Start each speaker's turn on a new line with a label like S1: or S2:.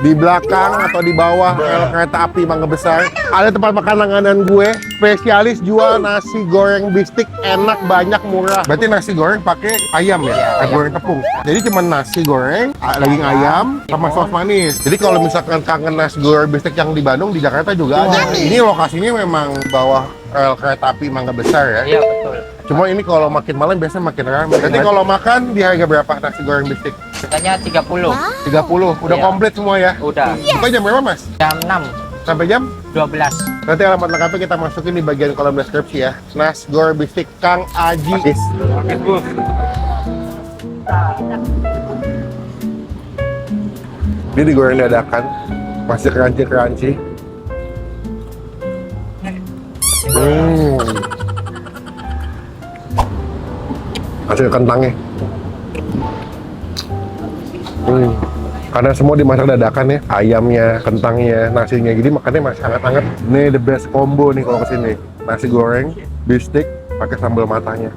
S1: Di belakang atau di bawah rel kereta api Mangga Besar ada tempat makan langganan gue, spesialis jual nasi goreng bistik enak, banyak, murah. Berarti nasi goreng pakai ayam ya, goreng tepung. Jadi cuma nasi goreng, daging ayam, sama saus manis. Jadi kalau misalkan kangen nasi goreng bistik yang di Bandung, di Jakarta juga ada. Ini lokasinya memang bawah rel kereta api Mangga Besar ya.
S2: Iya betul.
S1: Cuma ini kalau makin malam biasanya makin ramai. Jadi kalau makan di harga berapa nasi goreng bistik?
S2: Harganya 30.
S1: 30. Udah
S2: Iya.
S1: komplit semua ya?
S2: Udah.
S1: Buka jam berapa, Mas?
S2: Jam 6,
S1: Sampai jam?
S2: 12.
S1: Nanti alamat lengkapnya kita masukin di bagian kolom deskripsi ya. Nasi goreng bistik Kang Aji. Dia digoreng dadakan, masih crunchy-crunchy. Hasil kentangnya. Karena semua dimasak dadakan ya, ayamnya, kentangnya, nasinya, jadi makannya masih hangat-hangat. Ini the best combo nih kalau kesini. Nasi goreng, bistik, pakai sambal matanya.